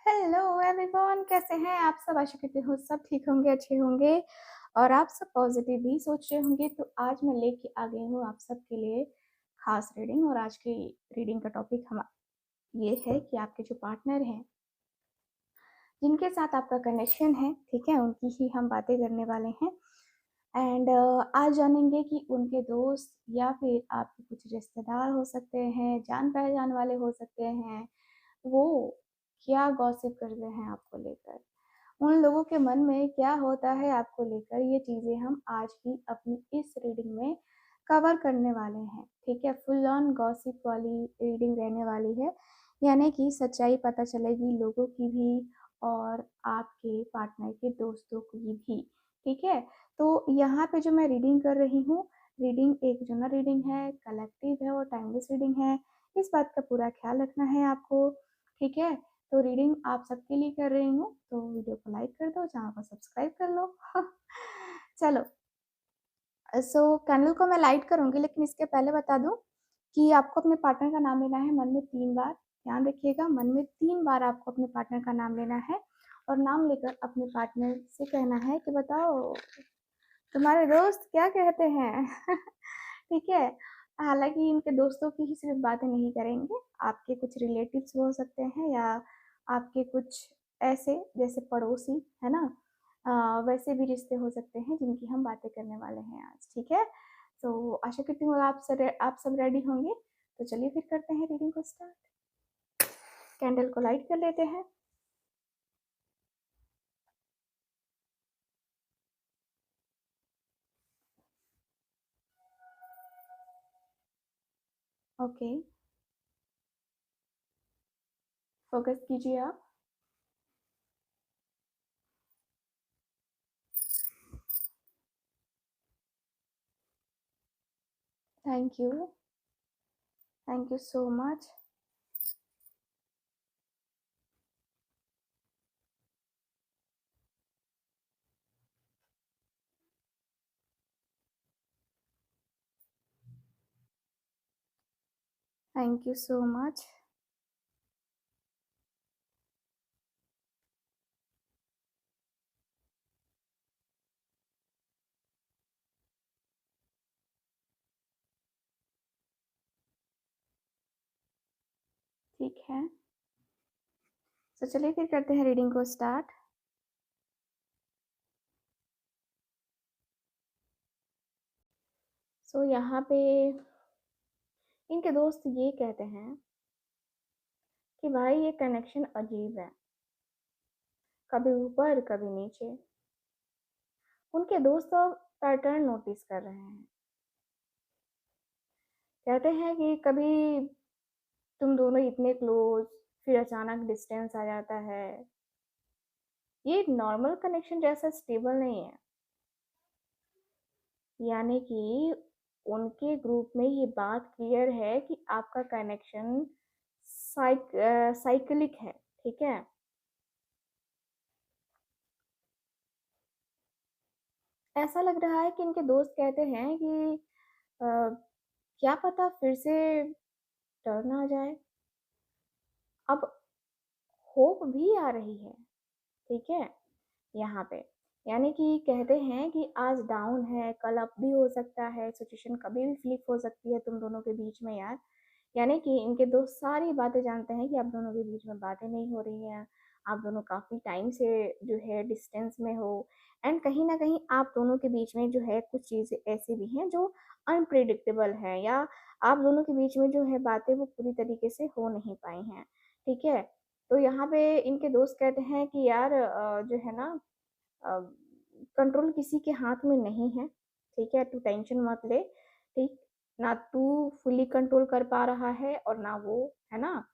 Hello everyone, कैसे हैं आप सब। आशा करती हूँ सब ठीक होंगे, अच्छे होंगे और आप सब पॉजिटिव भी सोच रहे होंगे। तो आज मैं लेके आ गई हूँ आप सबके लिए खास रीडिंग। और आज की रीडिंग का टॉपिक हम ये है कि आपके जो पार्टनर हैं, जिनके साथ आपका कनेक्शन है, ठीक है, उनकी ही हम बातें करने वाले हैं। एंड आज जानेंगे कि उनके दोस्त या फिर आपके कुछ रिश्तेदार हो सकते हैं, जान पहचान वाले हो सकते हैं, वो क्या गॉसिप करते हैं आपको लेकर, उन लोगों के मन में क्या होता है आपको लेकर। ये चीज़ें हम आज की अपनी इस रीडिंग में कवर करने वाले हैं, ठीक है। फुल ऑन गॉसिप वाली रीडिंग रहने वाली है, यानी कि सच्चाई पता चलेगी लोगों की भी और आपके पार्टनर के दोस्तों की भी, ठीक है। तो यहाँ पे जो मैं रीडिंग कर रही हूँ, रीडिंग एक जनरल रीडिंग है, कलेक्टिव है और टाइमलेस रीडिंग है। इस बात का पूरा ख्याल रखना है आपको, ठीक है। तो रीडिंग आप सबके लिए कर रही हूँ, तो वीडियो को लाइक कर दो, चैनल को सब्सक्राइब कर लो। चलो, सो कैंडल को मैं लाइट करूँगी, लेकिन इसके पहले बता दूँ कि आपको अपने पार्टनर का नाम लेना है मन में 3 बार। ध्यान रखिएगा, मन में 3 बार आपको अपने पार्टनर का नाम लेना है और नाम लेकर अपने पार्टनर से कहना है कि बताओ तुम्हारे दोस्त क्या कहते हैं। ठीक है। हालांकि इनके दोस्तों की ही सिर्फ बातें नहीं करेंगे, आपके कुछ रिलेटिव्स हो सकते हैं या आपके कुछ ऐसे जैसे पड़ोसी, है ना, वैसे भी रिश्ते हो सकते हैं जिनकी हम बातें करने वाले हैं आज, ठीक है। तो आशा करती हूँ आप सब रेडी होंगे। तो चलिए फिर करते हैं रीडिंग को स्टार्ट। कैंडल को लाइट कर लेते हैं। ओके, फोकस कीजिए आप। Thank you, thank you so much. Thank you so much. ठीक है, तो चलिए फिर करते हैं रीडिंग को स्टार्ट। सो यहाँ पे इनके दोस्त ये कहते हैं कि भाई ये कनेक्शन अजीब है, कभी ऊपर कभी नीचे। उनके दोस्त अब पैटर्न नोटिस कर रहे हैं। कहते हैं कि कभी तुम दोनों इतने क्लोज, फिर अचानक डिस्टेंस आ जाता है। ये नॉर्मल कनेक्शन जैसा स्टेबल नहीं है। यानी कि उनके ग्रुप में ये बात क्लियर है कि आपका कनेक्शन साइक्लिक है, ठीक है। ऐसा लग रहा है कि इनके दोस्त कहते हैं कि अ, क्या पता फिर से टर्न आ जाए। अब होप भी आ रही है, ठीक है, यहाँ पे। यानी कि कहते हैं कि आज डाउन है, कल अप भी हो सकता है, सिचुएशन कभी भी फ्लिप हो सकती है तुम दोनों के बीच में यार। यानी कि इनके दोस्त सारी बातें जानते हैं कि आप दोनों के बीच में बातें नहीं हो रही हैं, आप दोनों काफ़ी टाइम से जो है डिस्टेंस में हो। एंड कहीं ना कहीं आप दोनों के बीच में जो है कुछ चीज़ें ऐसी भी हैं जो अनप्रिडिक्टेबल हैं, या आप दोनों के बीच में जो है बातें वो पूरी तरीके से हो नहीं पाई हैं, ठीक है। तो यहाँ पे इनके दोस्त कहते हैं कि यार जो है ना, कंट्रोल किसी के हाथ में नहीं है, ठीक है। तू टेंशन मत ले, ठीक। ना तू फुली कंट्रोल कर पा रहा है और ना वो, है ना।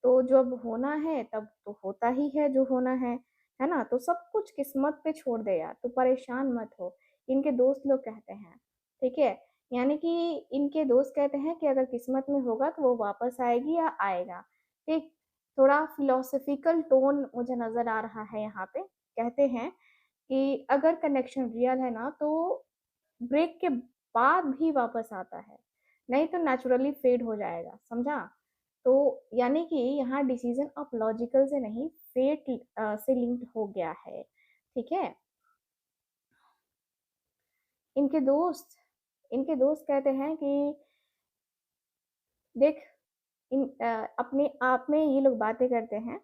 तो जब होना है तब तो होता ही है जो होना है ना। तो सब कुछ किस्मत पे छोड़ दे यार, तो परेशान मत हो, इनके दोस्त लोग कहते हैं, ठीक है। यानी कि इनके दोस्त कहते हैं कि अगर किस्मत में होगा तो वो वापस आएगी या आएगा, ठीक। थोड़ा फिलोसफिकल टोन मुझे नजर आ रहा है यहाँ पे। कहते हैं कि अगर कनेक्शन रियल है ना तो ब्रेक के बाद भी वापस आता है, नहीं तो नेचुरली फेड हो जाएगा, समझा। तो यानी कि यहाँ डिसीजन अब लॉजिकल से नहीं, फेट से लिंक्ड हो गया है, ठीक है। इनके दोस्त इनके दोस्त कहते हैं कि देख, अपने आप में ये लोग बातें करते हैं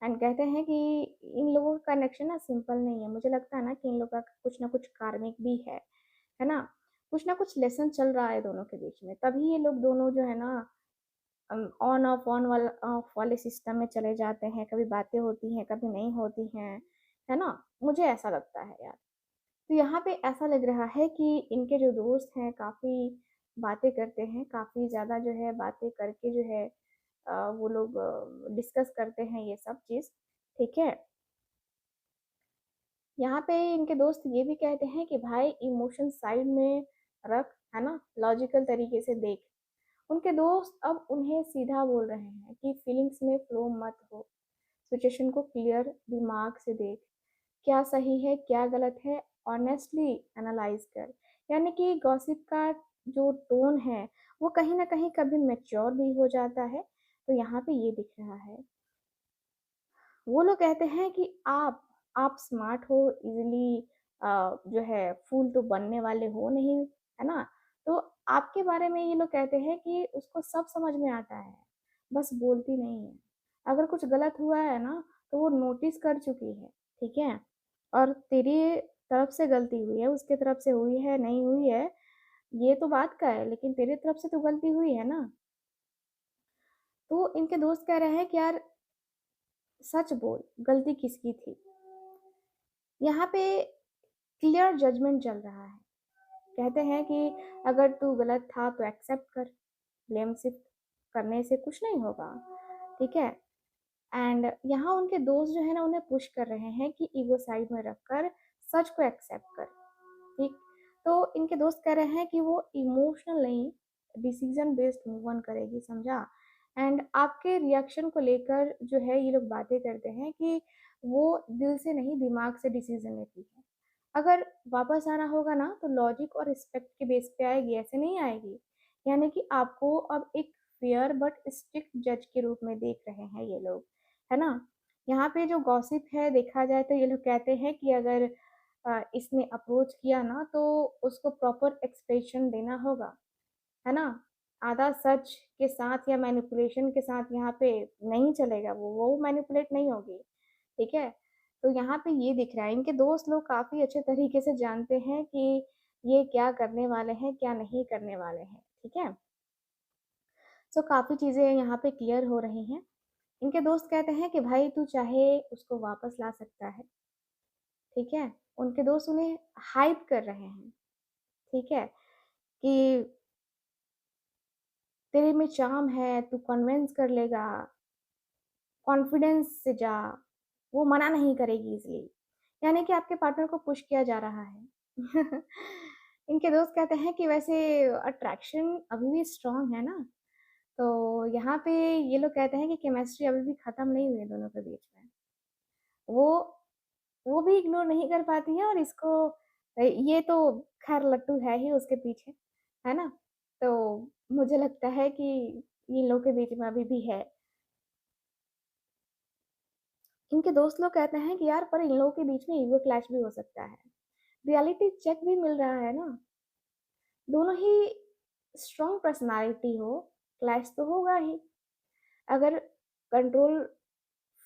एंड कहते हैं कि इन लोगों का कनेक्शन ना सिंपल नहीं है। मुझे लगता है ना कि इन लोगों का कुछ ना कुछ कार्मिक भी है ना। कुछ ना कुछ लेसन चल रहा है दोनों के बीच में, तभी ये लोग दोनों जो है ना ऑन वाला ऑफ वाले सिस्टम में चले जाते हैं। कभी बातें होती हैं, कभी नहीं होती हैं, है ना। मुझे ऐसा लगता है यार। तो यहाँ पे ऐसा लग रहा है कि इनके जो दोस्त हैं काफ़ी बातें करते हैं, काफ़ी ज़्यादा जो है बातें करके जो है वो लोग डिस्कस करते हैं ये सब चीज़, ठीक है। यहाँ पे इनके दोस्त ये भी कहते हैं कि भाई इमोशन साइड में रख, है ना, लॉजिकल तरीके से देख। उनके दोस्त अब उन्हें सीधा बोल रहे हैं कि फीलिंग्स में फ्लो मत हो, सिचुएशन को क्लियर दिमाग से देख, क्या सही है क्या गलत है ऑनेस्टली एनालाइज कर। यानी कि गॉसिप का जो टोन है वो कहीं ना कहीं कभी मैच्योर भी हो जाता है। तो यहाँ पे ये दिख रहा है, वो लोग कहते हैं कि आप स्मार्ट हो, इजीली जो है फूल तो बनने वाले हो नहीं, है ना। तो आपके बारे में ये लोग कहते हैं कि उसको सब समझ में आता है, बस बोलती नहीं है। अगर कुछ गलत हुआ है ना तो वो नोटिस कर चुकी है, ठीक है। और तेरी तरफ से गलती हुई है, उसके तरफ से हुई है नहीं हुई है ये तो बात का है, लेकिन तेरी तरफ से तो गलती हुई है ना। तो इनके दोस्त कह रहे हैं कि यार सच बोल, गलती किसकी थी। यहाँ पे क्लियर जजमेंट चल रहा है। कहते हैं कि अगर तू गलत था तो एक्सेप्ट कर, ब्लेम शिफ्ट करने से कुछ नहीं होगा, ठीक है। एंड यहाँ उनके दोस्त जो है ना उन्हें पुश कर रहे हैं कि ईगो साइड में रखकर सच को एक्सेप्ट कर, ठीक। तो इनके दोस्त कह रहे हैं कि वो इमोशनल नहीं, डिसीजन बेस्ड मूव ऑन करेगी, समझा। एंड आपके रिएक्शन को लेकर जो है ये लोग बातें करते हैं कि वो दिल से नहीं दिमाग से डिसीजन लेती है। अगर वापस आना होगा ना तो लॉजिक और रिस्पेक्ट के बेस पे आएगी, ऐसे नहीं आएगी। यानी कि आपको अब एक फेयर बट स्ट्रिक्ट जज के रूप में देख रहे हैं ये लोग, है ना। यहाँ पे जो गॉसिप है देखा जाए तो ये लोग कहते हैं कि अगर इसने अप्रोच किया ना तो उसको प्रॉपर एक्सप्रेशन देना होगा, है ना। आधा सच के साथ या मैनिपुलेशन के साथ यहाँ पे नहीं चलेगा, वो मैनिपुलेट नहीं होगी, ठीक है। तो यहाँ पे ये दिख रहा है इनके दोस्त लोग काफी अच्छे तरीके से जानते हैं कि ये क्या करने वाले हैं क्या नहीं करने वाले हैं, ठीक है। सो काफी चीजें यहाँ पे क्लियर हो रही हैं। इनके दोस्त कहते हैं कि भाई तू चाहे उसको वापस ला सकता है, ठीक है। उनके दोस्त उन्हें हाइप कर रहे हैं, ठीक है, कि तेरे में चार्म है, तू कन्विंस कर लेगा, कॉन्फिडेंस से जा, वो मना नहीं करेगी इजली। यानी कि आपके पार्टनर को पुश किया जा रहा है। इनके दोस्त कहते हैं कि वैसे अट्रैक्शन अभी भी स्ट्रांग है ना। तो यहाँ पे ये लोग कहते हैं कि केमिस्ट्री अभी भी खत्म नहीं हुई है दोनों के बीच में। वो वो भी इग्नोर नहीं कर पाती है और इसको ये तो खैर लट्टू है ही उसके पीछे, है ना। तो मुझे लगता है कि इन लोगों के बीच में अभी भी है। इनके दोस्त लोग कहते हैं कि यार पर इन लोगों के बीच में ईगो क्लैश भी हो सकता है, रियलिटी चेक भी मिल रहा है ना। दोनों ही स्ट्रॉन्ग पर्सनालिटी हो, क्लैश तो होगा ही। अगर कंट्रोल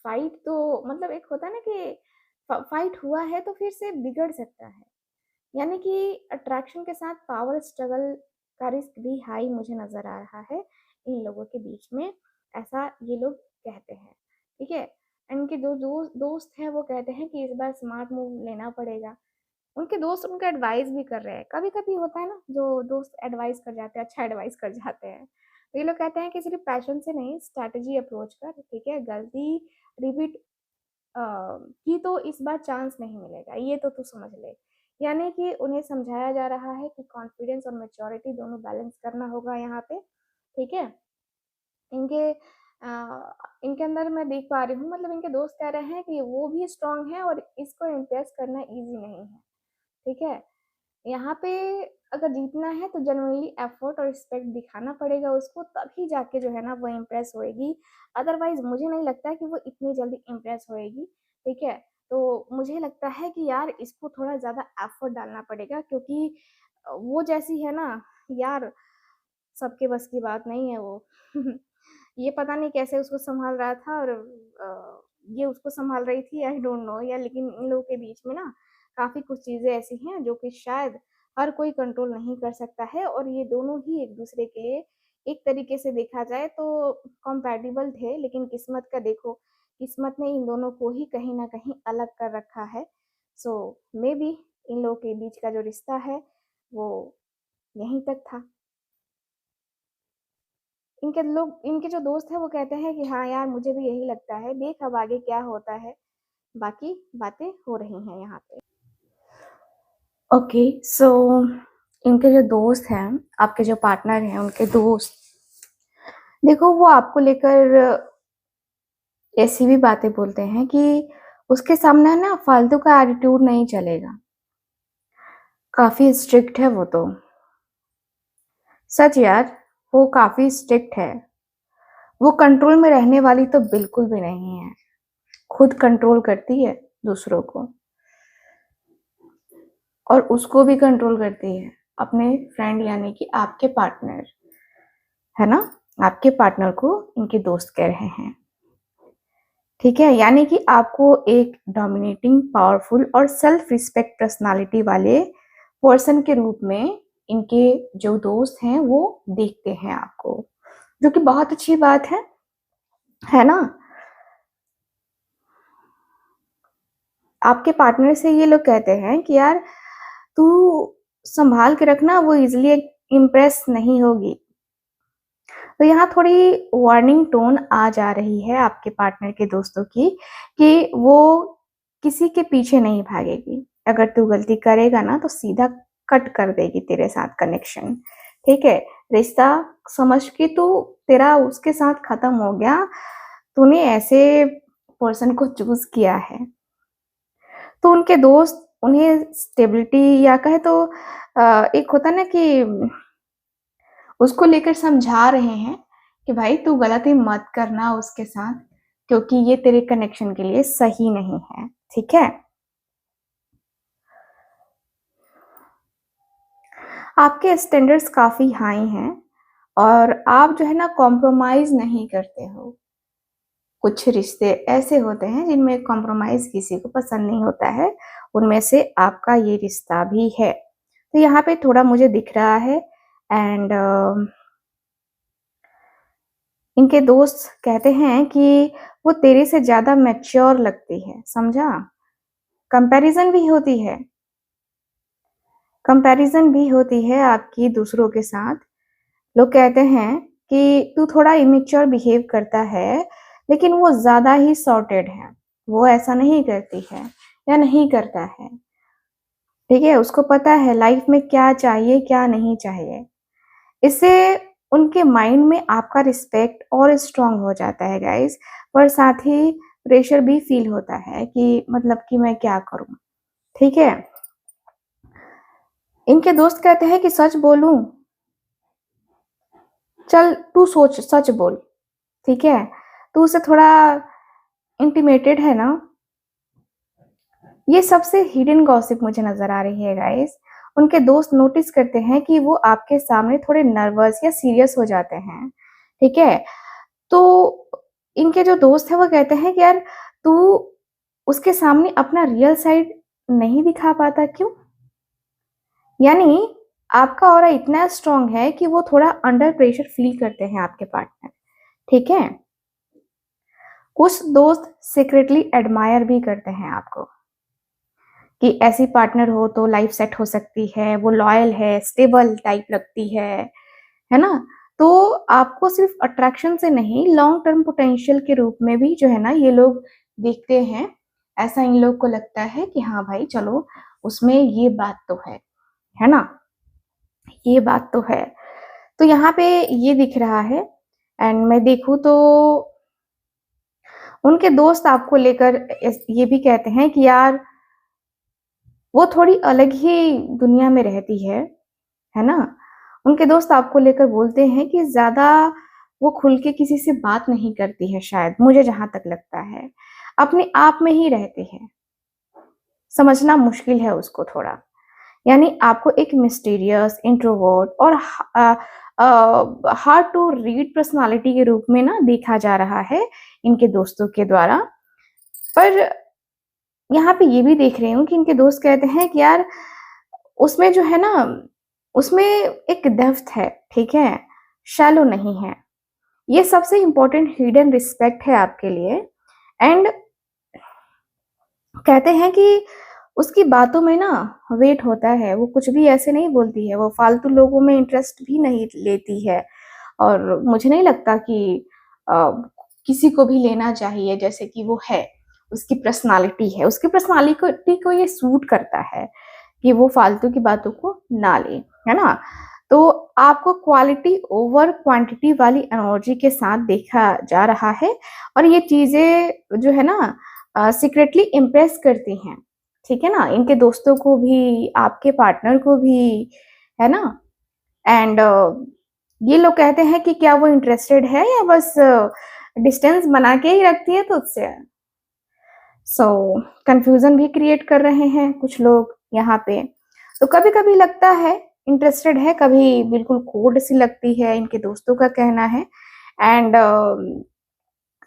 फाइट तो मतलब एक होता है ना कि फाइट हुआ है तो फिर से बिगड़ सकता है। यानी कि अट्रैक्शन के साथ पावर स्ट्रगल का रिस्क भी हाई मुझे नजर आ रहा है इन लोगों के बीच में, ऐसा ये लोग कहते हैं, ठीक है। इनके जो दोस्त हैं वो कहते हैं कि इस बार स्मार्ट मूव लेना पड़ेगा। उनके दोस्त उनका एडवाइस भी कर रहे हैं, कभी कभी होता है ना जो दोस्त एडवाइस कर जाते हैं, अच्छा एडवाइस कर जाते हैं। तो ये लोग कहते हैं कि सिर्फ पैशन से नहीं, स्ट्रैटेजी अप्रोच कर, ठीक है। गलती रिपीट की तो इस बार चांस नहीं मिलेगा, ये तो तू समझ ले। यानी कि उन्हें समझाया जा रहा है कि कॉन्फिडेंस और मेच्योरिटी दोनों बैलेंस करना होगा यहाँ पे, ठीक है। इनके इनके अंदर मैं देख पा रही हूँ, मतलब इनके दोस्त कह रहे हैं कि वो भी स्ट्रांग है और इसको इम्प्रेस करना इजी नहीं है, ठीक है। यहाँ पे अगर जीतना है तो जेन्युइनली एफर्ट और रिस्पेक्ट दिखाना पड़ेगा उसको, तभी जाके जो है ना वो इम्प्रेस होएगी। अदरवाइज मुझे नहीं लगता है कि वो इतनी जल्दी इम्प्रेस होएगी, ठीक है। तो मुझे लगता है कि यार इसको थोड़ा ज़्यादा एफर्ट डालना पड़ेगा, क्योंकि वो जैसी है ना यार, सबके बस की बात नहीं है वो। ये पता नहीं कैसे उसको सँभाल रहा था, और ये उसको सँभाल रही थी, आई डोंट नो यार। लेकिन इन लोगों के बीच में ना काफ़ी कुछ चीज़ें ऐसी हैं जो कि शायद हर कोई कंट्रोल नहीं कर सकता है, और ये दोनों ही एक-दूसरे के लिए एक तरीके से देखा जाए तो कंपैटिबल थे। लेकिन किस्मत का देखो, किस्मत ने इन दोनों को ही कहीं न कहीं अलग कर रखा है। सो मेबी इन लोगों के बीच का जो रिश्ता है वो यहीं तक था। इनके जो दोस्त हैं वो कहते हैं कि हाँ यार, मुझे भी यही लगता है, देख अब आगे क्या होता है। बाकी बातें हो रही हैं यहाँ पे। ओके, सो इनके जो दोस्त हैं, आपके जो पार्टनर हैं, उनके दोस्त, देखो वो आपको लेकर ऐसी भी बातें बोलते हैं कि उसके सामने ना फालतू का एटीट्यूड नहीं चलेगा। काफ़ी स्ट्रिक्ट है वो तो। सच यार, वो काफ़ी स्ट्रिक्ट है। वो कंट्रोल में रहने वाली तो बिल्कुल भी नहीं है। खुद कंट्रोल करती है दूसरों को, और उसको भी कंट्रोल करती है, अपने फ्रेंड यानी कि आपके पार्टनर, है ना? आपके पार्टनर को इनके दोस्त कह रहे हैं, ठीक है? यानी कि आपको एक डोमिनेटिंग, पावरफुल और सेल्फ रिस्पेक्ट पर्सनालिटी वाले पर्सन के रूप में इनके जो दोस्त हैं वो देखते हैं आपको, जो कि बहुत अच्छी बात है ना? आपके पार्टनर से ये लोग कहते हैं कि यार तू संभाल के रखना, वो इजीली इम्प्रेस नहीं होगी। तो यहाँ थोड़ी वार्निंग टोन आ जा रही है आपके पार्टनर के दोस्तों की, कि वो किसी के पीछे नहीं भागेगी। अगर तू गलती करेगा ना तो सीधा कट कर देगी तेरे साथ कनेक्शन, ठीक है? रिश्ता समझ के तू, तेरा उसके साथ खत्म हो गया, तूने ऐसे पर्सन को चूज किया है। तो उनके दोस्त उन्हें स्टेबिलिटी, या कहे तो एक होता है ना कि उसको लेकर समझा रहे हैं कि भाई तू गलती मत करना उसके साथ, क्योंकि ये तेरे कनेक्शन के लिए सही नहीं है, ठीक है? आपके स्टैंडर्ड्स काफ़ी हाई हैं, और आप जो है ना कॉम्प्रोमाइज़ नहीं करते हो। कुछ रिश्ते ऐसे होते हैं जिनमें कॉम्प्रोमाइज़ किसी को पसंद नहीं होता है, उनमें से आपका ये रिश्ता भी है। तो यहाँ पे थोड़ा मुझे दिख रहा है, एंड इनके दोस्त कहते हैं कि वो तेरे से ज़्यादा मैच्योर लगती है, समझा? कंपैरिज़न भी होती है। कंपैरिज़न भी होती है आपकी दूसरों के साथ। लोग कहते हैं कि तू थोड़ा इमैच्योर बिहेव करता है, लेकिन वो ज़्यादा ही सॉर्टेड है। वो ऐसा नहीं करती है या नहीं करता है, ठीक है? उसको पता है लाइफ में क्या चाहिए, क्या नहीं चाहिए। इससे उनके माइंड में आपका रिस्पेक्ट और स्ट्रॉन्ग हो जाता है गाइस, पर साथ ही प्रेशर भी फील होता है कि मतलब कि मैं क्या करूँ, ठीक है? इनके दोस्त कहते हैं कि सच बोलूँ? चल तू सोच, सच बोल, ठीक है? तू उससे थोड़ा इंटिमेटेड है ना? ये सबसे हिडन गॉसिप मुझे नज़र आ रही है गाइस। उनके दोस्त नोटिस करते हैं कि वो आपके सामने थोड़े नर्वस या सीरियस हो जाते हैं, ठीक है? तो इनके जो दोस्त हैं वो कहते हैं कि यार तू उसके सामने अपना रियल साइड नहीं दिखा पाता, क्यों? यानी आपका ऑरा इतना स्ट्रांग है कि वो थोड़ा अंडर प्रेशर फील करते हैं आपके पार्टनर, ठीक है? कुछ दोस्त सीक्रेटली एडमायर भी करते हैं आपको, कि ऐसी पार्टनर हो तो लाइफ सेट हो सकती है, वो लॉयल है, स्टेबल टाइप लगती है ना? तो आपको सिर्फ अट्रैक्शन से नहीं, लॉन्ग टर्म पोटेंशियल के रूप में भी जो है ना ये लोग देखते हैं। ऐसा इन लोग को लगता है कि हाँ भाई चलो, उसमें ये बात तो है ना? ये बात तो है। तो यहाँ पे ये दिख रहा है, एंड मैं देखूँ तो उनके दोस्त आपको लेकर ये भी कहते हैं कि यार वो थोड़ी अलग ही दुनिया में रहती है ना? उनके दोस्त आपको लेकर बोलते हैं कि ज़्यादा वो खुल के किसी से बात नहीं करती है शायद, मुझे जहाँ तक लगता है। अपने आप में ही रहते हैं, समझना मुश्किल है उसको थोड़ा। यानी आपको एक मिस्टीरियस, इंट्रोवर्ट और हार्ड टू रीड पर्सनैलिटी के रूप में ना देखा जा रहा है इनके दोस्तों के द्वारा। पर यहाँ पे ये भी देख रही हूँ कि इनके दोस्त कहते हैं कि यार उसमें जो है ना, उसमें एक डेप्थ है, ठीक है? शैलो नहीं है। ये सबसे इम्पोर्टेंट हिडन रिस्पेक्ट है आपके लिए। एंड कहते हैं कि उसकी बातों में ना वेट होता है, वो कुछ भी ऐसे नहीं बोलती है, वो फालतू लोगों में इंटरेस्ट भी नहीं लेती है। और मुझे नहीं लगता कि अ, किसी को भी लेना चाहिए जैसे कि वो है, उसकी पर्सनैलिटी है, उसकी पर्सनैलिटी को ये सूट करता है कि वो फालतू की बातों को ना ले, है ना? तो आपको क्वालिटी ओवर क्वांटिटी वाली एनर्जी के साथ देखा जा रहा है और ये चीज़ें जो है ना सीक्रेटली इम्प्रेस करती हैं, ठीक है ना? इनके दोस्तों को भी, आपके पार्टनर को भी, है ना? एंड ये लोग कहते हैं कि क्या वो इंटरेस्टेड है या बस डिस्टेंस बना के ही रखती है तुझसे? सो कंफ्यूजन भी क्रिएट कर रहे हैं कुछ लोग यहाँ पे। तो कभी-कभी लगता है इंटरेस्टेड है, कभी बिल्कुल कोल्ड सी लगती है, इनके दोस्तों का कहना है। एंड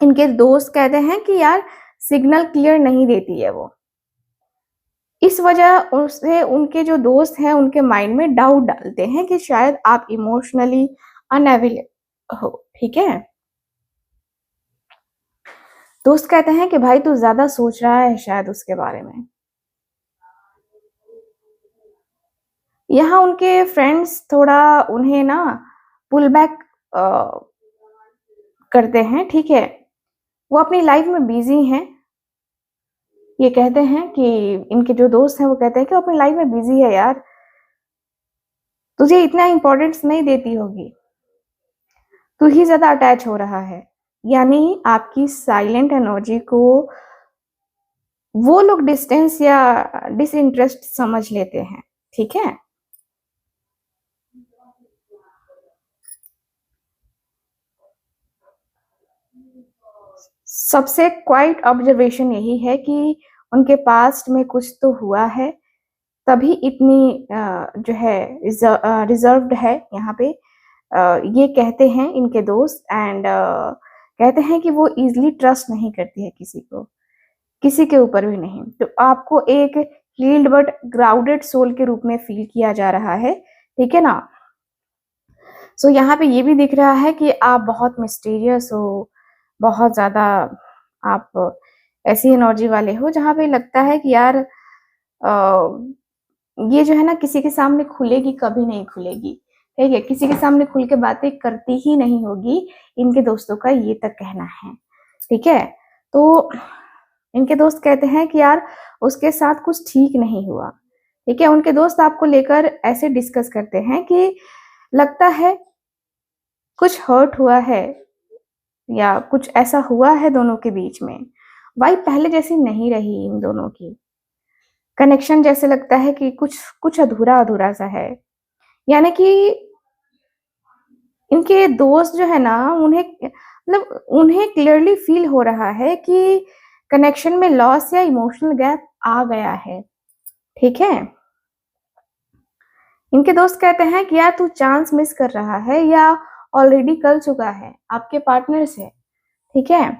इनके दोस्त कहते हैं कि यार सिग्नल क्लियर नहीं देती है वो। इस वजह उससे उनके जो दोस्त हैं उनके माइंड में डाउट डालते हैं कि शायद आप इमोशनली अनअवेलेबल हो, ठीक है? दोस्त कहते हैं कि भाई तू ज़्यादा सोच रहा है शायद उसके बारे में। यहाँ उनके फ्रेंड्स थोड़ा उन्हें ना पुल बैक अ, करते हैं, ठीक है? वो अपनी लाइफ में बिज़ी हैं। ये कहते हैं कि इनके जो दोस्त हैं वो कहते हैं कि वो अपनी लाइफ में बिज़ी है यार, तुझे इतना इम्पोर्टेंस नहीं देती होगी, तू ही ज़्यादा अटैच हो रहा है। यानी आपकी साइलेंट एनर्जी को वो लोग डिस्टेंस या डिसइंटरेस्ट समझ लेते हैं, ठीक है? सबसे क्वाइट ऑब्जर्वेशन यही है कि उनके पास्ट में कुछ तो हुआ है, तभी इतनी जो है रिजर्व्ड है यहाँ पे। ये कहते हैं इनके दोस्त। एंड कहते हैं कि वो ईज़िली ट्रस्ट नहीं करती है किसी को, किसी के ऊपर भी नहीं। तो आपको एक हील्ड बट ग्राउंडेड सोल के रूप में फ़ील किया जा रहा है, ठीक है ना? सो यहाँ पे ये भी दिख रहा है कि आप बहुत मिस्टीरियस हो, बहुत ज़्यादा आप ऐसी एनर्जी वाले हो जहाँ पे लगता है कि यार ये जो है ना किसी के सामने खुलेगी, कभी नहीं खुलेगी, ठीक है? किसी के सामने खुल के बातें करती ही नहीं होगी, इनके दोस्तों का ये तक कहना है, ठीक है? तो इनके दोस्त कहते हैं कि यार उसके साथ कुछ ठीक नहीं हुआ, ठीक है? उनके दोस्त आपको लेकर ऐसे डिस्कस करते हैं कि लगता है कुछ हर्ट हुआ है या कुछ ऐसा हुआ है दोनों के बीच में। वाइब पहले जैसी नहीं रही इन दोनों की। कनेक्शन जैसे लगता है कि कुछ कुछ अधूरा-अधूरा सा है। यानी कि इनके दोस्त जो है ना उन्हें मतलब उन्हें क्लियरली फ़ील हो रहा है कि कनेक्शन में लॉस या इमोशनल गैप आ गया है, ठीक है? इनके दोस्त कहते हैं कि यार तू चांस मिस कर रहा है या ऑलरेडी कर चुका है आपके पार्टनर से, ठीक है?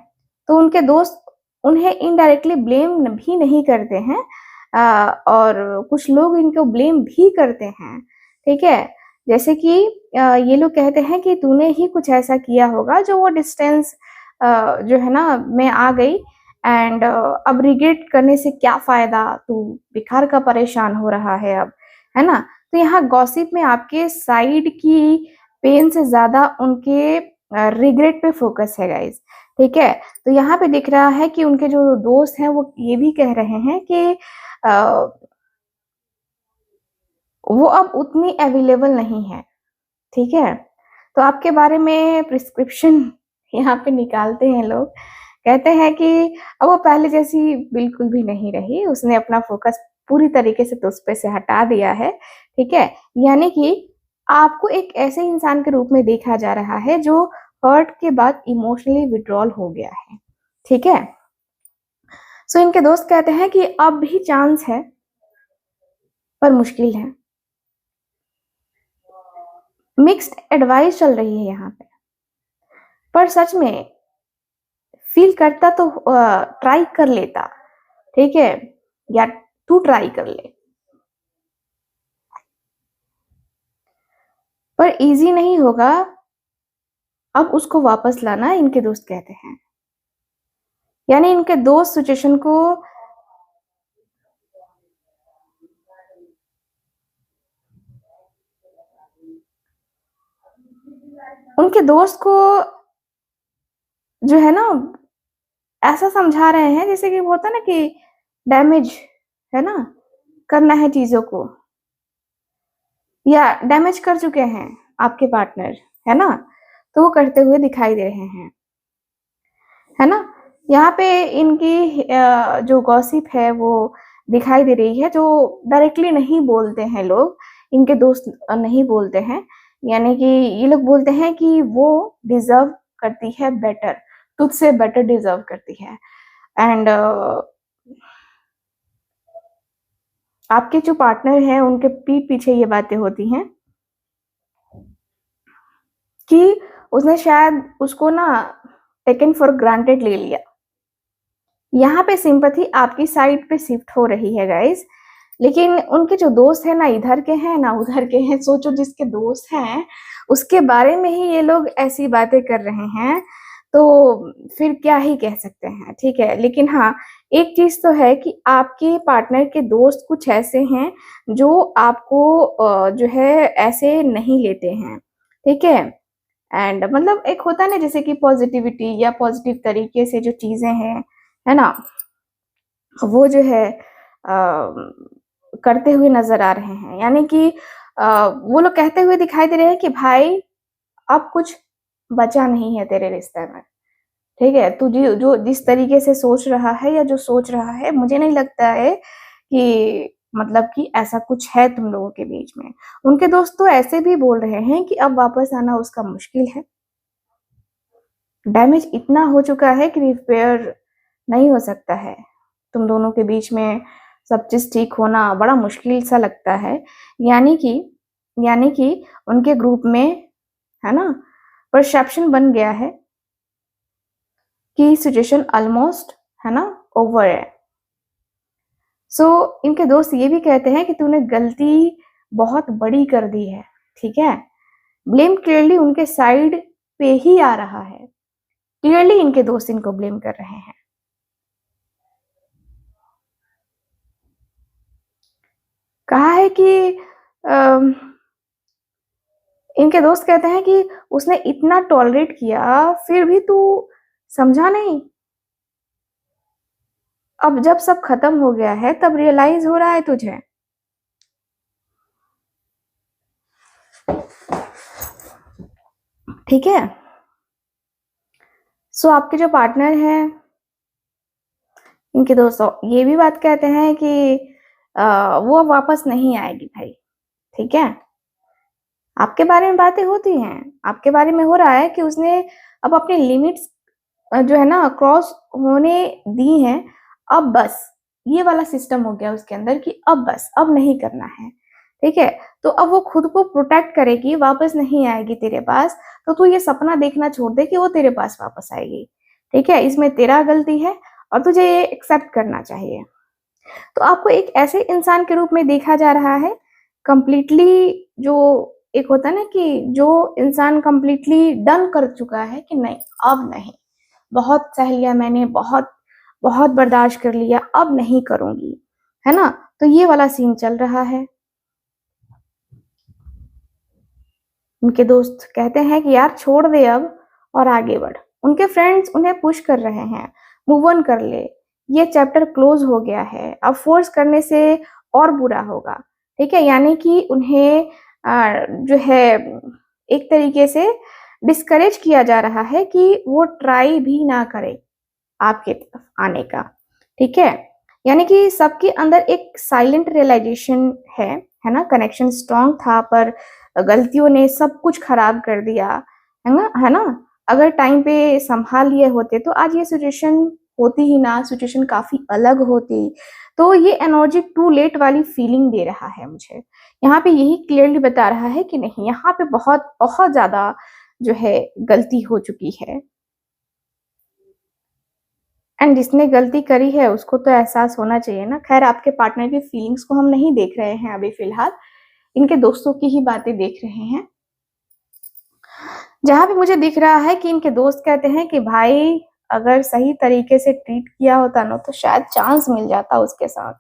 तो उनके दोस्त उन्हें इनडायरेक्टली ब्लेम भी नहीं करते हैं और कुछ लोग इनको ब्लेम भी करते हैं, ठीक है? जैसे कि ये लोग कहते हैं कि तूने ही कुछ ऐसा किया होगा जो वो डिस्टेंस जो है ना में आ गई। एंड अब रिग्रेट करने से क्या फ़ायदा, तू बेकार का परेशान हो रहा है अब, है ना? तो यहाँ गॉसिप में आपके साइड की पेन से ज़्यादा उनके रिग्रेट पे फ़ोकस है गाइज़, ठीक है? तो यहाँ पे दिख रहा है कि उनके जो दोस्त हैं वो ये भी कह रहे हैं कि अ, वो अब उतनी अवेलेबल नहीं है, ठीक है? तो आपके बारे में प्रिस्क्रिप्शन यहाँ पे निकालते हैं लोग। कहते हैं कि अब वो पहले जैसी बिल्कुल भी नहीं रही, उसने अपना फ़ोकस पूरी तरीके से तो उस पे से हटा दिया है, ठीक है। यानी कि आपको एक ऐसे इंसान के रूप में देखा जा रहा है जो हर्ट के बाद इमोशनली विड्रॉल हो गया है, ठीक है। सो इनके दोस्त कहते हैं कि अब भी चांस है पर मुश्किल है। मिक्स्ड एडवाइस चल रही है यहाँ पे, पर सच में फील करता तो ट्राई कर लेता, ठीक है, या तू ट्राई कर ले, पर इजी नहीं होगा अब उसको वापस लाना, इनके दोस्त कहते हैं। यानी इनके दोस्त सिचुएशन को उनके दोस्त को जो है ना ऐसा समझा रहे हैं जैसे कि वो होता है ना कि डैमेज है ना, करना है चीजों को, या डैमेज कर चुके हैं आपके पार्टनर, है ना, तो वो करते हुए दिखाई दे रहे हैं, है ना। यहाँ पे इनकी जो गॉसिप है वो दिखाई दे रही है, जो डायरेक्टली नहीं बोलते हैं लोग, इनके दोस्त नहीं बोलते हैं। यानी कि ये लोग बोलते हैं कि वो डिजर्व करती है बेटर, तुझसे बेटर डिजर्व करती है। एंड आपके जो पार्टनर हैं उनके पीठ पीछे ये बातें होती हैं कि उसने शायद उसको ना टेकन फॉर ग्रांटेड ले लिया। यहाँ पे सिंपैथी आपकी साइड पे शिफ्ट हो रही है गाइस, लेकिन उनके जो दोस्त हैं ना इधर के हैं ना उधर के हैं। सोचो जिसके दोस्त हैं उसके बारे में ही ये लोग ऐसी बातें कर रहे हैं, तो फिर क्या ही कह सकते हैं, ठीक है। लेकिन हाँ, एक चीज तो है कि आपके पार्टनर के दोस्त कुछ ऐसे हैं जो आपको जो है ऐसे नहीं लेते हैं, ठीक है। एंड मतलब एक होता है ना जैसे कि पॉजिटिविटी या पॉजिटिव तरीके से जो चीजें हैं, है ना, वो जो है करते हुए नजर आ रहे हैं। यानी कि वो लोग कहते हुए दिखाई दे रहे हैं कि भाई अब कुछ बचा नहीं है तेरे रिश्ते में, ठीक है। तू जो जिस तरीके से सोच रहा है या जो सोच रहा है, मुझे नहीं लगता है कि मतलब कि ऐसा कुछ है तुम लोगों के बीच में। उनके दोस्त तो ऐसे भी बोल रहे हैं कि अब वापस आना उसका मुश्किल है, डैमेज इतना हो चुका है कि रिपेयर नहीं हो सकता है। तुम दोनों के बीच में सब चीज ठीक होना बड़ा मुश्किल सा लगता है। यानी कि यानी कि उनके ग्रुप में, है ना, परसेप्शन बन गया है कि सिचुएशन ऑलमोस्ट, है ना, ओवर है। सो इनके दोस्त ये भी कहते हैं कि तूने गलती बहुत बड़ी कर दी है, ठीक है। ब्लेम क्लियरली उनके साइड पे ही आ रहा है, क्लियरली इनके दोस्त इनको ब्लेम कर रहे हैं। कहा है कि इनके दोस्त कहते हैं कि उसने इतना टॉलरेट किया फिर भी तू समझा नहीं, अब जब सब खत्म हो गया है तब रियलाइज हो रहा है तुझे। ठीक है। सो आपके जो पार्टनर हैं इनके दोस्तों ये भी बात कहते हैं कि वो वापस नहीं आएगी भाई, ठीक है। आपके बारे में बातें होती हैं, आपके बारे में हो रहा है कि उसने अब अपनी लिमिट्स जो है ना क्रॉस होने दी हैं। अब बस ये वाला सिस्टम हो गया उसके अंदर कि अब बस अब नहीं करना है, ठीक है। तो अब वो खुद को प्रोटेक्ट करेगी, वापस नहीं आएगी तेरे पास। तो तू ये सपना देखना छोड़ दे कि वो तेरे पास वापस आएगी, ठीक है। इसमें तेरा गलती है और तुझे ये एक्सेप्ट करना चाहिए। तो आपको एक ऐसे इंसान के रूप में देखा जा रहा है कंप्लीटली, जो एक होता है ना कि जो इंसान कंप्लीटली डन कर चुका है कि नहीं अब नहीं, बहुत सह लिया मैंने, बहुत बहुत बर्दाश्त कर लिया, अब नहीं करूंगी, है ना। तो ये वाला सीन चल रहा है। उनके दोस्त कहते हैं कि यार छोड़ दे अब और आगे बढ़। उनके फ्रेंड्स उन्हें पुश कर रहे हैं, मूव ऑन कर ले, ये चैप्टर क्लोज हो गया है, अब फोर्स करने से और बुरा होगा, ठीक है। यानी कि उन्हें जो है एक तरीके से डिस्करेज किया जा रहा है कि वो ट्राई भी ना करे आपके तरफ आने का, ठीक है। यानी कि सबके अंदर एक साइलेंट रियलाइजेशन है ना, कनेक्शन स्ट्रांग था पर गलतियों ने सब कुछ खराब कर दिया, है ना। अगर टाइम पे संभाल लिए होते तो आज ये सिचुएशन होती ही ना, सिचुएशन काफी अलग होती। तो ये एनर्जी टू लेट वाली फीलिंग दे रहा है मुझे, यहाँ पे यही क्लियरली बता रहा है कि नहीं, यहाँ पे बहुत बहुत ज्यादा जो है गलती हो चुकी है। एंड जिसने गलती करी है उसको तो एहसास होना चाहिए ना। खैर, आपके पार्टनर की फीलिंग्स को हम नहीं देख रहे हैं अभी फिलहाल, इनके दोस्तों की ही बातें देख रहे हैं। जहां भी मुझे दिख रहा है कि इनके दोस्त कहते हैं कि भाई अगर सही तरीके से ट्रीट किया होता ना तो शायद चांस मिल जाता उसके साथ,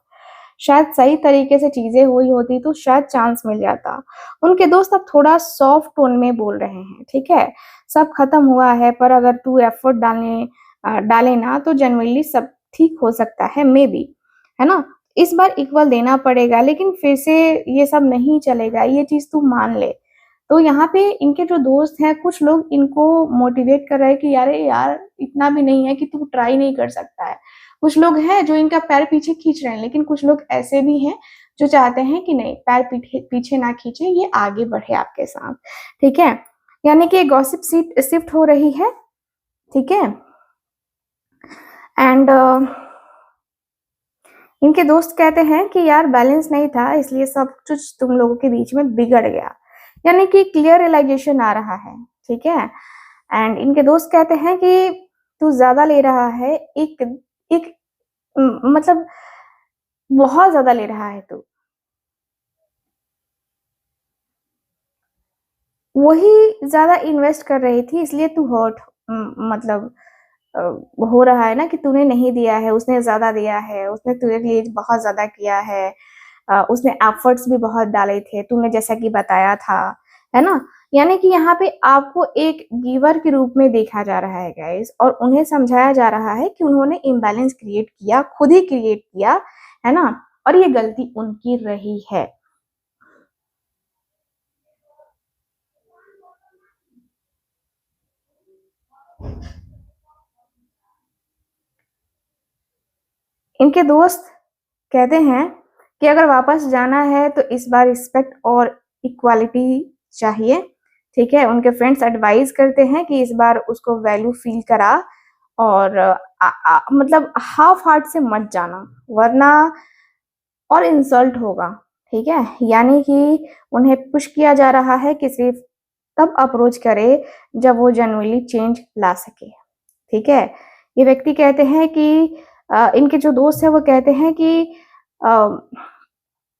शायद सही तरीके से चीजें हुई होती तो शायद चांस मिल जाता। उनके दोस्त अब थोड़ा सॉफ्ट टोन में बोल रहे हैं, ठीक है, सब खत्म हुआ है पर अगर तू एफर्ट डाले ना तो जनरली सब ठीक हो सकता है, मे बी, है ना। इस बार इक्वल देना पड़ेगा लेकिन फिर से ये सब नहीं चलेगा, ये चीज तू मान ले। तो यहाँ पे इनके जो दोस्त हैं, कुछ लोग इनको मोटिवेट कर रहे हैं कि यार यार इतना भी नहीं है कि तू ट्राई नहीं कर सकता है। कुछ लोग हैं जो इनका पैर पीछे खींच रहे हैं, लेकिन कुछ लोग ऐसे भी हैं जो चाहते हैं कि नहीं, पैर पीछे पीछे ना खींचे, ये आगे बढ़े आपके साथ, ठीक है। यानी कि गॉसिप सीट शिफ्ट हो रही है, ठीक है। एंड इनके दोस्त कहते हैं कि यार बैलेंस नहीं था इसलिए सब कुछ तुम लोगों के बीच में बिगड़ गया, यानी कि क्लियर रियलाइजेशन आ रहा है, ठीक है। एंड इनके दोस्त कहते हैं कि तू ज्यादा ले रहा है, एक एक मतलब बहुत ज्यादा ले रहा है तू, वही ज्यादा इन्वेस्ट कर रही थी इसलिए तू हर्ट, मतलब अ, हो रहा है ना कि तूने नहीं दिया है, उसने ज्यादा दिया है, उसने तेरे लिए बहुत ज्यादा किया है, उसने एफर्ट्स भी बहुत डाले थे तूने जैसा कि बताया था, है ना। यानी कि यहाँ पे आपको एक गिवर के रूप में देखा जा रहा है गाइस, और उन्हें समझाया जा रहा है कि उन्होंने इम्बैलेंस क्रिएट किया, खुद ही क्रिएट किया, है ना, और ये गलती उनकी रही है। इनके दोस्त कहते हैं कि अगर वापस जाना है तो इस बार रिस्पेक्ट और इक्वालिटी चाहिए, ठीक है। उनके फ्रेंड्स एडवाइज करते हैं कि इस बार उसको वैल्यू फील करा, और मतलब हाफ हार्ट से मत जाना वरना और इंसल्ट होगा, ठीक है। यानी कि उन्हें पुश किया जा रहा है कि सिर्फ तब अप्रोच करे जब वो जेन्युइनली चेंज ला सके, ठीक है। ये व्यक्ति कहते हैं कि इनके जो दोस्त है वो कहते हैं कि अ,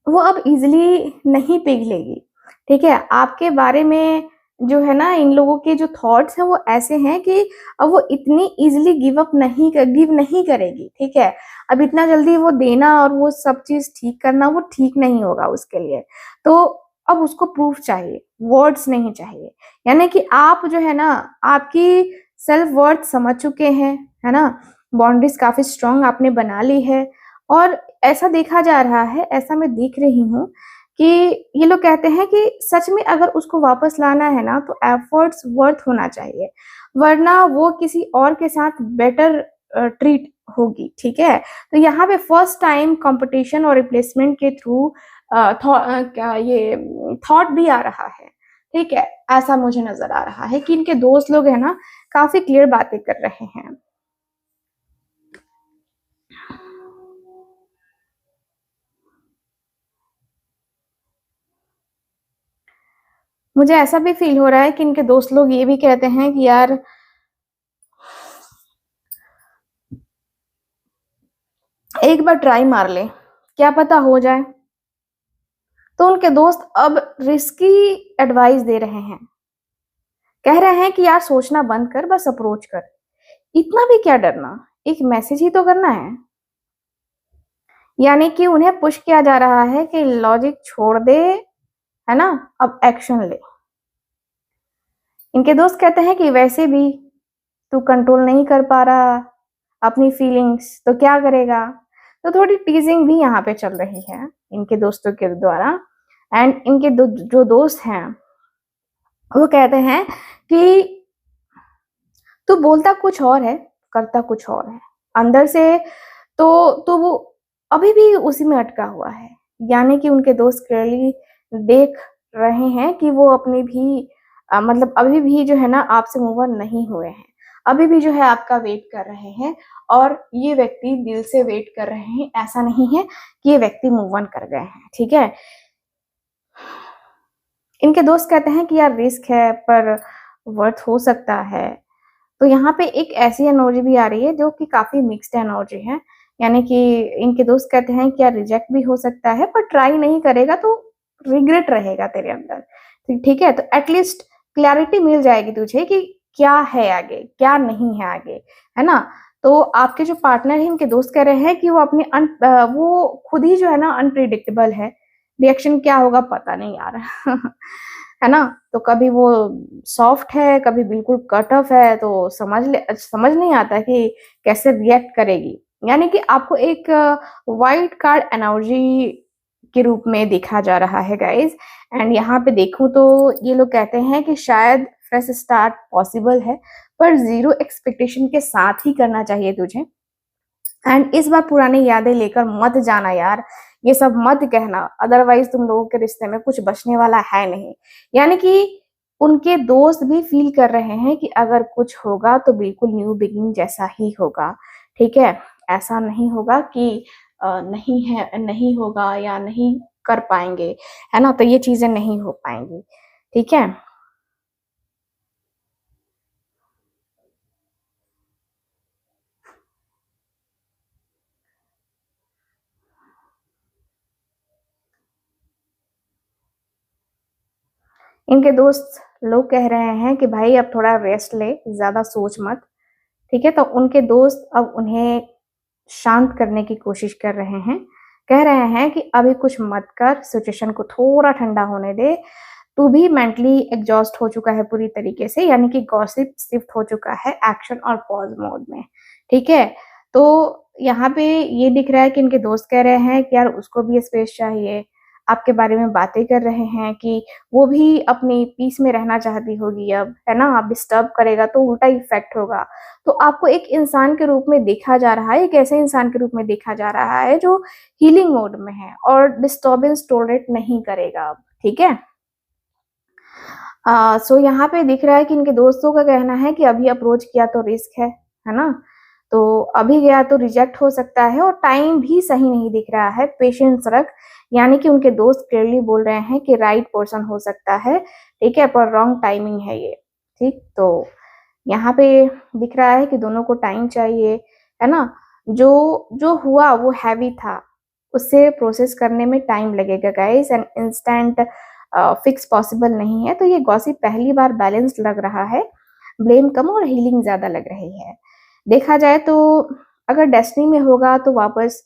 वो अब इजीली नहीं पिघलेगी, ठीक है। आपके बारे में जो है ना, इन लोगों के जो थॉट्स हैं वो ऐसे हैं कि अब वो इतनी इजीली गिव नहीं करेगी, ठीक है। अब इतना जल्दी वो देना और वो सब चीज ठीक करना वो ठीक नहीं होगा उसके लिए। तो अब उसको प्रूफ चाहिए, वर्ड्स नहीं चाहिए। यानी कि आप जो है ना, आपकी सेल्फ वर्थ समझ चुके हैं, है ना, बाउंड्रीज काफी स्ट्रांग आपने बना ली है। और ऐसा देखा जा रहा है, ऐसा मैं देख रही हूँ कि ये लोग कहते हैं कि सच में अगर उसको वापस लाना है ना तो एफर्ट्स वर्थ होना चाहिए, वरना वो किसी और के साथ बेटर ट्रीट होगी, ठीक है। तो यहाँ पे फर्स्ट टाइम कंपटीशन और रिप्लेसमेंट के थ्रू क्या ये थॉट भी आ रहा है, ठीक है। ऐसा मुझे नजर आ रहा है कि इनके दोस्त लोग है ना काफी क्लियर बातें कर रहे हैं। मुझे ऐसा भी फील हो रहा है कि इनके दोस्त लोग ये भी कहते हैं कि यार एक बार ट्राई मार ले, क्या पता हो जाए। तो उनके दोस्त अब रिस्की एडवाइस दे रहे हैं, कह रहे हैं कि यार सोचना बंद कर, बस अप्रोच कर, इतना भी क्या डरना, एक मैसेज ही तो करना है। यानी कि उन्हें पुश किया जा रहा है कि लॉजिक छोड़ दे, है ना, अब एक्शन ले। इनके दोस्त कहते हैं कि वैसे भी तू कंट्रोल नहीं कर पा रहा अपनी फीलिंग्स तो क्या करेगा। तो थोड़ी टीजिंग भी यहाँ पे चल रही है इनके दोस्तों के द्वारा। एंड इनके जो दोस्त हैं वो कहते हैं कि तू बोलता कुछ और है, करता कुछ और है, अंदर से तो तू वो अभी भी उसी में अटका हुआ है, यानी कि उनके दोस्त क्लियरली देख रहे हैं कि वो अपनी भी मतलब अभी भी जो है ना आपसे मूव ऑन नहीं हुए हैं, अभी भी जो है आपका वेट कर रहे हैं, और ये व्यक्ति दिल से वेट कर रहे हैं, ऐसा नहीं है कि ये व्यक्ति मूव ऑन कर गए हैं, ठीक है। इनके दोस्त कहते हैं कि यार रिस्क है पर वर्थ हो सकता है। तो यहाँ पे एक ऐसी एनर्जी भी आ रही है जो कि काफ़ी मिक्स्ड एनर्जी है, यानी कि इनके दोस्त कहते हैं कि यार रिजेक्ट भी हो सकता है, पर ट्राई नहीं करेगा तो रिग्रेट रहेगा तेरे अंदर, ठीक है। तो एटलीस्ट क्लैरिटी मिल जाएगी तुझे कि क्या है आगे, क्या नहीं है आगे, है ना। तो आपके जो पार्टनर है, इनके दोस्त कह रहे हैं कि वो वो खुद ही जो है ना अनप्रिडिक्टेबल है, रिएक्शन क्या होगा पता नहीं यार है ना। तो कभी वो सॉफ्ट है, कभी बिल्कुल कट ऑफ है, तो समझ नहीं आता कि कैसे रिएक्ट करेगी। यानी कि आपको एक वाइल्ड कार्ड एनर्जी के रूप में देखा जा रहा है गाइस। एंड यहाँ पे देखूं तो ये लोग कहते हैं कि शायद फ्रेश स्टार्ट पॉसिबल है, पर जीरो एक्सपेक्टेशन के साथ ही करना चाहिए तुझे। एंड इस बार पुरानी यादें लेकर मत जाना यार, ये सब मत कहना, अदरवाइज तुम लोगों के रिश्ते में कुछ बचने वाला है नहीं। यानी कि उनके दोस्त भी फील कर रहे हैं कि अगर कुछ होगा तो बिल्कुल न्यू बिगिनिंग जैसा ही होगा, ठीक है। ऐसा नहीं होगा कि नहीं है, नहीं होगा या नहीं कर पाएंगे, है ना। तो ये चीजें नहीं हो पाएंगी, ठीक है। इनके दोस्त लोग कह रहे हैं कि भाई अब थोड़ा रेस्ट ले, ज्यादा सोच मत, ठीक है। तो उनके दोस्त अब उन्हें शांत करने की कोशिश कर रहे हैं, कह रहे हैं कि अभी कुछ मत कर, सिचुएशन को थोड़ा ठंडा होने दे, तू भी मेंटली एग्जॉस्ट हो चुका है पूरी तरीके से, यानी कि गॉसिप शिफ्ट हो चुका है एक्शन और पॉज मोड में, ठीक है। तो यहाँ पे ये दिख रहा है कि इनके दोस्त कह रहे हैं कि यार उसको भी स्पेस चाहिए, आपके बारे में बातें कर रहे हैं कि वो भी अपनी पीस में रहना चाहती होगी अब, है ना। आप डिस्टर्ब करेगा तो उल्टा इफेक्ट होगा। तो आपको एक इंसान के रूप में देखा जा रहा है, एक ऐसे इंसान के रूप में देखा जा रहा है जो हीलिंग मोड में है और डिस्टर्बेंस टॉलरेट नहीं करेगा अब, ठीक है। सो यहाँ पे दिख रहा है कि इनके दोस्तों का कहना है कि अभी अप्रोच किया तो रिस्क है ना। तो अभी गया तो रिजेक्ट हो सकता है, और टाइम भी सही नहीं दिख रहा है, पेशेंस रख। यानी कि उनके दोस्त क्लियरली बोल रहे हैं कि राइट पर्सन हो सकता है, ठीक है, पर रॉन्ग टाइमिंग है ये, ठीक। तो यहाँ पे दिख रहा है कि दोनों को टाइम चाहिए, है ना। जो जो हुआ वो हैवी था, उससे प्रोसेस करने में टाइम लगेगा guys, and instant fix possible नहीं है। तो ये गॉसिप पहली बार बैलेंस लग रहा है, ब्लेम कम और हीलिंग ज्यादा लग रही है। देखा जाए तो अगर डेस्टिनी में होगा तो वापस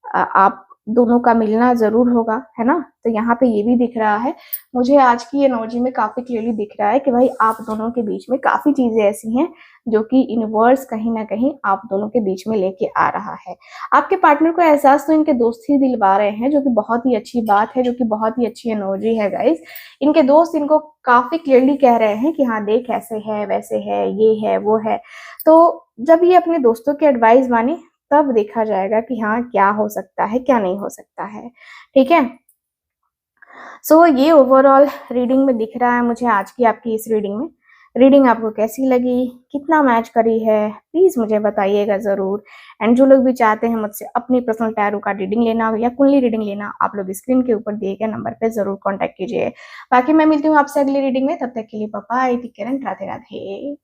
आप दोनों का मिलना जरूर होगा, है ना। तो यहाँ पे ये भी दिख रहा है, मुझे आज की एनर्जी में काफी क्लियरली दिख रहा है कि भाई आप दोनों के बीच में काफी चीजें ऐसी हैं जो कि यूनिवर्स कहीं ना कहीं आप दोनों के बीच में लेके आ रहा है। आपके पार्टनर को एहसास तो इनके दोस्त ही दिलवा रहे हैं, जो कि बहुत ही अच्छी बात है, जो कि बहुत ही अच्छी एनर्जी है गाइस। इनके दोस्त इनको काफी क्लियरली कह रहे हैं कि हाँ देख ऐसे है, वैसे है, ये है, वो है। तो जब ये अपने दोस्तों की एडवाइस माने तब देखा जाएगा कि हाँ क्या हो सकता है, क्या नहीं हो सकता है, ठीक है। सो ये ओवरऑल रीडिंग में दिख रहा है मुझे आज की आपकी इस रीडिंग में। रीडिंग आपको कैसी लगी, कितना मैच करी है, प्लीज मुझे बताइएगा जरूर। एंड जो लोग भी चाहते हैं मुझसे अपनी पर्सनल टैरो कार्ड रीडिंग लेना या कुंडली रीडिंग लेना, आप लोग स्क्रीन के ऊपर दिए गए नंबर पे जरूर कॉन्टेक्ट कीजिए। बाकी मैं मिलती हूँ आपसे अगली रीडिंग में, तब तक के लिए bye bye, take care and Radhe Radhe.